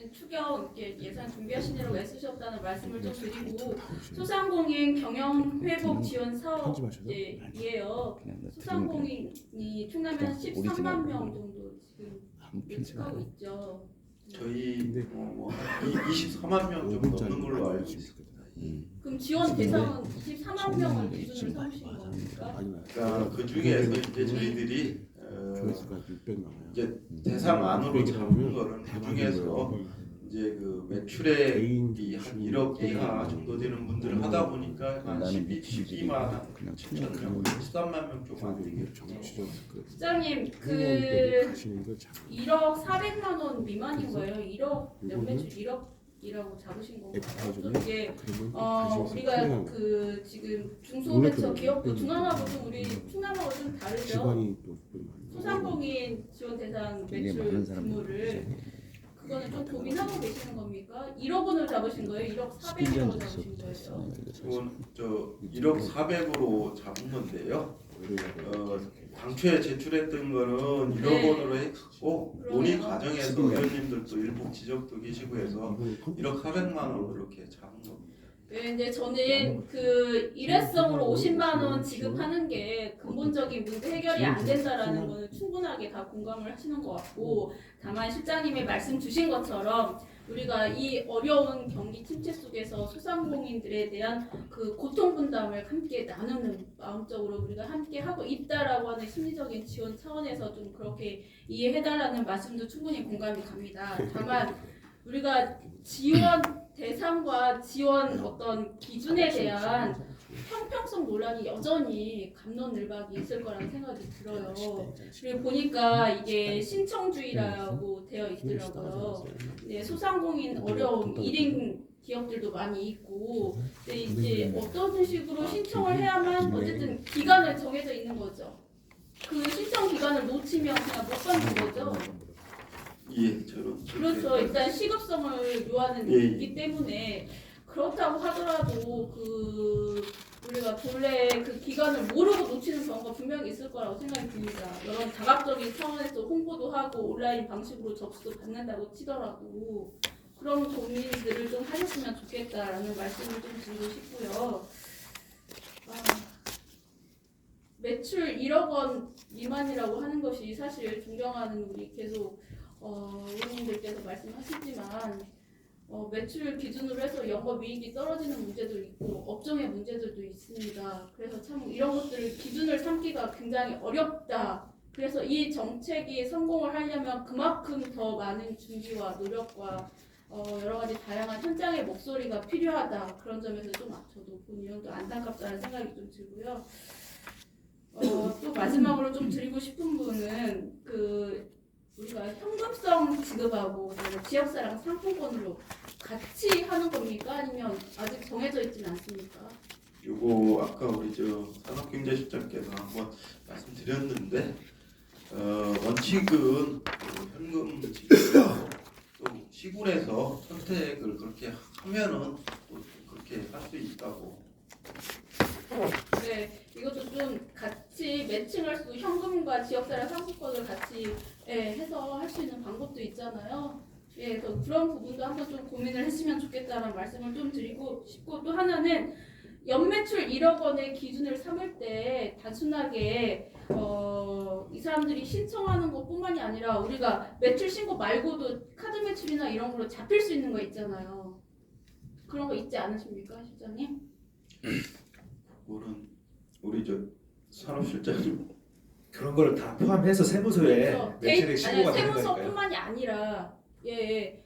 어쨌든 추경 이렇게 예산 준비하시느라고 애쓰셨다는 말씀을 좀 드리고 소상공인 경영 회복 지원 사업이에요. 소상공인이 충남에 한 13만 명 정도 지금 예측하고 있죠. 저희 24만 명 좀 넘는 걸로 알고 있습니다. 그럼 지원 대상은 24만 명을 기준으로 삼으시는 겁니까? 그러니까 그 중에서 이제 저희들이 이제 대상 안으로 잡은 거는 그 중에서 이제 그 매출액이 한 1억 이하 정도 되는 분들을 하다 보니까 한 12만 7천 명, 13만 명 좀 안 되겠죠. 시장님 그 1억 400만 원 미만인 거예요. 1억 연매출 1억이라고 잡으신 건가요? 또 이게 우리가 그 지금 중소벤처 기업도 중앙하고 좀 우리 충남하고 좀 다르죠. 소상공인 지원 대상 매출 규모를 그거는 좀 고민하고 계시는 겁니까? 1억 원을 잡으신 거예요? 1억 400이라고 잡으신 거예요? 그건 저 1억 400으로 잡은 건데요. 당초에 제출했던 거는 1억 원으로 했고 논의 과정에서 의원님들도 일부 지적도 계시고 해서 1억 400만 원으로 이렇게 잡은 겁니다. 네, 근데 저는 그 일회성으로 50만 원 지급하는 게 근본적인 문제 해결이 안 된다라는 거는 충분하게 다 공감을 하시는 것 같고, 다만 실장님이 말씀 주신 것처럼 우리가 이 어려운 경기 침체 속에서 소상공인들에 대한 그 고통 분담을 함께 나누는 마음적으로 우리가 함께 하고 있다라고 하는 심리적인 지원 차원에서 좀 그렇게 이해해달라는 말씀도 충분히 공감이 갑니다. 다만 우리가 지원 대상과 지원 어떤 기준에 대한 형평성 논란이 여전히 갑론을박이 있을 거라는 생각이 들어요. 그리고 보니까 이게 신청주의라고 되어 있더라고요. 네, 소상공인 어려움 1인 기업들도 많이 있고, 근데 이제 어떤 식으로 신청을 해야만 어쨌든 기간을 정해져 있는 거죠. 그 신청 기간을 놓치면 그냥 못 받는 거죠. 예, 저런. 그렇죠. 일단 시급성을 요하는 게 있기 때문에 그렇다고 하더라도 그 우리가 본래 그 기간을 모르고 놓치는 경우가 분명히 있을 거라고 생각이 듭니다. 여러 다각적인 차원에서 홍보도 하고 온라인 방식으로 접수도 받는다고 치더라도 그런 고민들을 좀 하셨으면 좋겠다라는 말씀을 좀 드리고 싶고요. 매출 1억 원 미만이라고 하는 것이 사실 존경하는 우리 계속 의원님들께서 말씀하시지만 매출 기준으로 해서 영업이익이 떨어지는 문제도 있고 업종의 문제들도 있습니다. 그래서 참 이런 것들을 기준을 삼기가 굉장히 어렵다. 그래서 이 정책이 성공을 하려면 그만큼 더 많은 준비와 노력과 여러 가지 다양한 현장의 목소리가 필요하다. 그런 점에서 좀 저도 본의원도 안타깝다는 생각이 좀 들고요. 또 마지막으로 좀 드리고 싶은 부분은 우리가 현금성 지급하고 지역사랑 상품권으로 같이 하는 겁니까? 아니면 아직 정해져 있지는 않습니까? 요거 아까 우리 저 산업경제실장께서 한번 말씀드렸는데 원칙은 현금 지급이고 또 시군에서 선택을 그렇게 하면은 또 그렇게 할 수 있다고. 네, 이것도 좀 같이 매칭할 수 현금과 지역사랑 상품권을 같이 해서 할 수 있는 방법도 있잖아요. 예, 그래서 그런 부분도 한번 좀 고민을 했으면 좋겠다는 말씀을 좀 드리고 싶고, 또 하나는 연매출 1억 원의 기준을 삼을 때 단순하게 이 사람들이 신청하는 것뿐만이 아니라 우리가 매출 신고 말고도 카드 매출이나 이런 걸로 잡힐 수 있는 거 있잖아요. 그런 거 있지 않으십니까, 실장님? 그거는 우리 저 산업실장님 그런 거를 다 포함해서 세무서에 매출액 신고가 되는 거니까요. 세무서뿐만이 아니라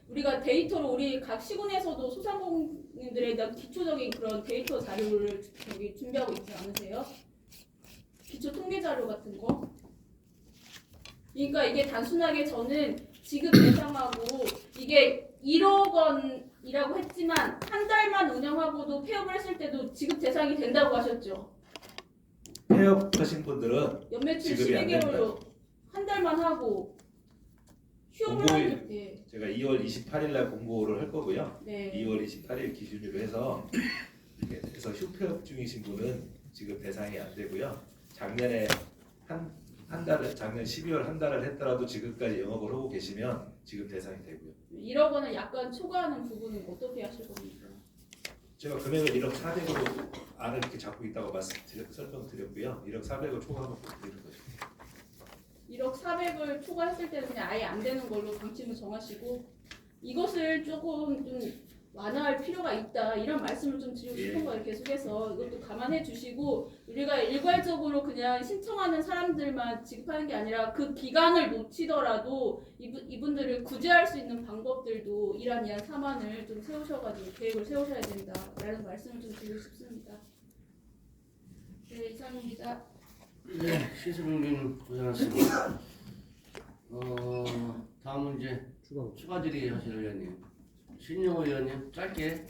우리가 데이터로 우리 각 시군에서도 소상공인들에 대한 기초적인 그런 데이터 자료를 준비하고 있지 않으세요? 기초 통계 자료 같은 거. 그러니까 이게 단순하게 저는 지급 대상하고 이게 1억 원이라고 했지만 한 달만 운영하고도 폐업을 했을 때도 지급 대상이 된다고 하셨죠? 폐업하신 분들은 연매출 지급이 안 12개월로 한 달만 하고 휴업을 하는 게 제가 2월 28일 날 공고를 할 거고요. 네. 2월 28일 기준으로 해서 휴폐업 중이신 분은 지급 대상이 안 되고요. 작년에 한 한 달을 작년 12월 한 달을 했더라도 지금까지 영업을 하고 계시면 지급 대상이 되고요. 1억 원을 약간 초과하는 부분은 어떻게 하실 겁니까? 제가 금액을 1억 400으로 안을 이렇게 잡고 있다고 설명드렸고요. 1억 400을 초과하고 드리는 거죠. 1억 400을 초과했을 때는 그냥 아예 안 되는 걸로 방침을 정하시고 이것을 조금 좀 완화할 필요가 있다 이런 말씀을 좀 드리고 싶은 거예요. 계속해서 이것도 감안해 주시고 우리가 일괄적으로 그냥 신청하는 사람들만 지급하는 게 아니라 그 기간을 놓치더라도 이분들을 구제할 수 있는 방법들도 이란 4만을 좀 세우셔가지고 계획을 세우셔야 된다라는 말씀을 좀 드리고 싶습니다. 네, 이상입니다. 네, 시수병님 고생하셨습니다. 다음 문제 추가 질의 하실 의원님, 신용 의원님 짧게.